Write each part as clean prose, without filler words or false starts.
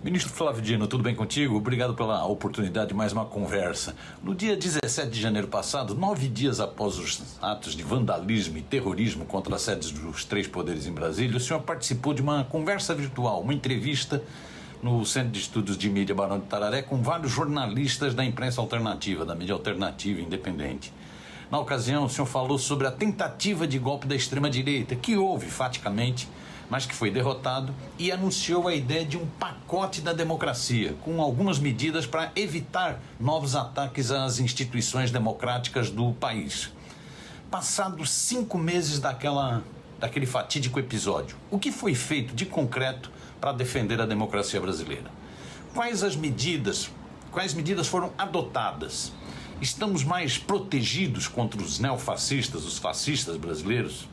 Ministro Flávio Dino, tudo bem contigo? Obrigado pela oportunidade de mais uma conversa. No dia 17 de janeiro passado, 9 dias após os atos de vandalismo e terrorismo contra as sedes dos três poderes em Brasília, o senhor participou de uma conversa virtual, uma entrevista no Centro de Estudos de Mídia Barão de Itararé com vários jornalistas da imprensa alternativa, da mídia alternativa independente. Na ocasião, o senhor falou sobre a tentativa de golpe da extrema-direita, que houve, faticamente, mas que foi derrotado, e anunciou a ideia de um pacote da democracia, com algumas medidas para evitar novos ataques às instituições democráticas do país. Passados 5 meses daquele fatídico episódio, o que foi feito de concreto para defender a democracia brasileira? Quais medidas foram adotadas? Estamos mais protegidos contra os neofascistas, os fascistas brasileiros?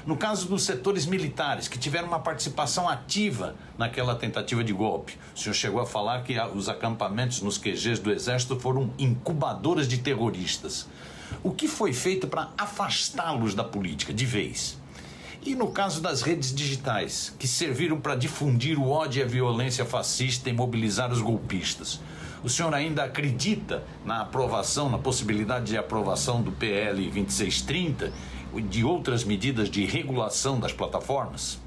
No caso dos setores militares, que tiveram uma participação ativa naquela tentativa de golpe, o senhor chegou a falar que os acampamentos nos QGs do Exército foram incubadoras de terroristas. O que foi feito para afastá-los da política, de vez? E no caso das redes digitais, que serviram para difundir o ódio e a violência fascista e mobilizar os golpistas, o senhor ainda acredita na aprovação, na possibilidade de aprovação do PL 2630 e de outras medidas de regulação das plataformas?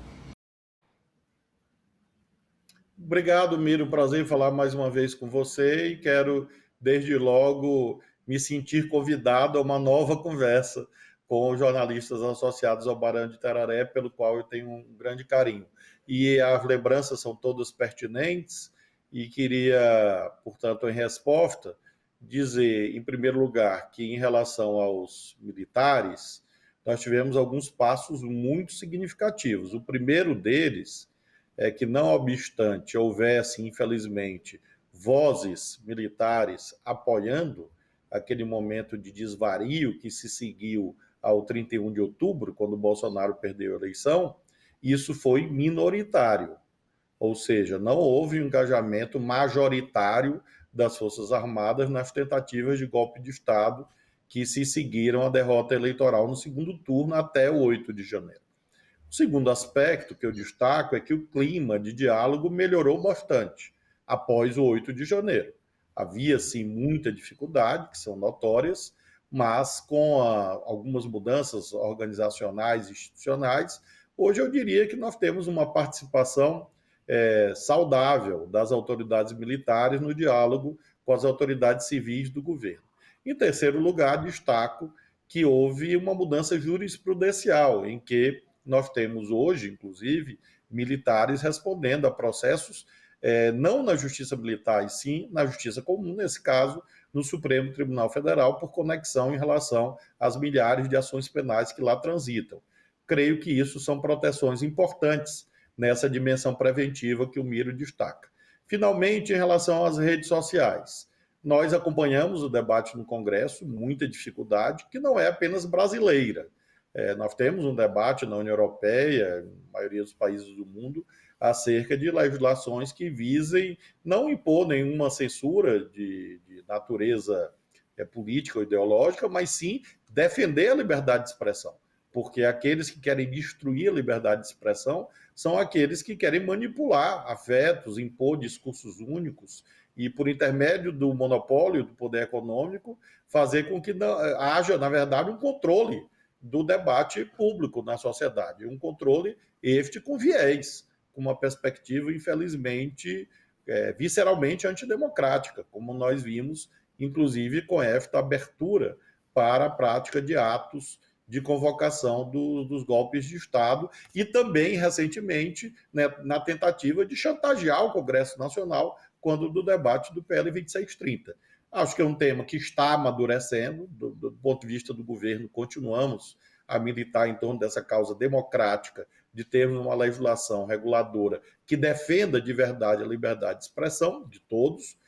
Obrigado, Miro. Prazer em falar mais uma vez com você e quero, desde logo, me sentir convidado a uma nova conversa com os jornalistas associados ao Barão de Itararé, pelo qual eu tenho um grande carinho. E as lembranças são todas pertinentes e queria, portanto, em resposta, dizer, em primeiro lugar, que em relação aos militares, nós tivemos alguns passos muito significativos. O primeiro deles é que, não obstante houvesse, infelizmente, vozes militares apoiando aquele momento de desvario que se seguiu ao 31 de outubro, quando Bolsonaro perdeu a eleição, isso foi minoritário. Ou seja, não houve um engajamento majoritário das Forças Armadas nas tentativas de golpe de Estado que se seguiram à derrota eleitoral no segundo turno até o 8 de janeiro. O segundo aspecto que eu destaco é que o clima de diálogo melhorou bastante após o 8 de janeiro. Havia, sim, muita dificuldade, que são notórias, mas com algumas mudanças organizacionais e institucionais, hoje eu diria que nós temos uma participação saudável das autoridades militares no diálogo com as autoridades civis do governo. Em terceiro lugar, destaco que houve uma mudança jurisprudencial, em que nós temos hoje, inclusive, militares respondendo a processos não na Justiça Militar, e sim na Justiça Comum, nesse caso, no Supremo Tribunal Federal, por conexão em relação às milhares de ações penais que lá transitam. Creio que isso são proteções importantes nessa dimensão preventiva que o Miro destaca. Finalmente, em relação às redes sociais, nós acompanhamos o debate no Congresso, muita dificuldade, que não é apenas brasileira. Nós temos um debate na União Europeia, na maioria dos países do mundo, acerca de legislações que visem não impor nenhuma censura de natureza política ou ideológica, mas sim defender a liberdade de expressão. Porque aqueles que querem destruir a liberdade de expressão são aqueles que querem manipular afetos, impor discursos únicos e, por intermédio do monopólio do poder econômico, fazer com que haja, na verdade, um controle do debate público na sociedade. Um controle este com viés, com uma perspectiva, infelizmente, visceralmente antidemocrática, como nós vimos, inclusive, com esta abertura para a prática de atos de convocação dos golpes de Estado e também, recentemente, né, na tentativa de chantagear o Congresso Nacional quando do debate do PL 2630. Acho que é um tema que está amadurecendo, do ponto de vista do governo, continuamos a militar em torno dessa causa democrática de termos uma legislação reguladora que defenda de verdade a liberdade de expressão de todos.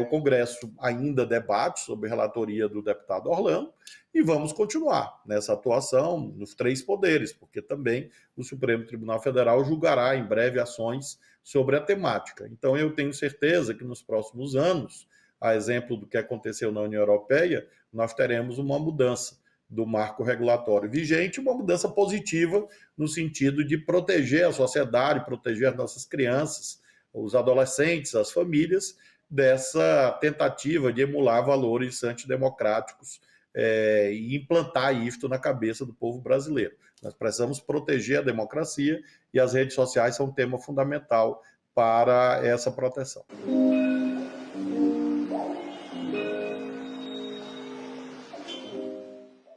O Congresso ainda debate sobre a relatoria do deputado Orlando e vamos continuar nessa atuação nos três poderes, porque também o Supremo Tribunal Federal julgará em breve ações sobre a temática. Então eu tenho certeza que nos próximos anos, a exemplo do que aconteceu na União Europeia, nós teremos uma mudança do marco regulatório vigente, uma mudança positiva no sentido de proteger a sociedade, proteger as nossas crianças, os adolescentes, as famílias, dessa tentativa de emular valores antidemocráticos e implantar isto na cabeça do povo brasileiro. Nós precisamos proteger a democracia e as redes sociais são um tema fundamental para essa proteção.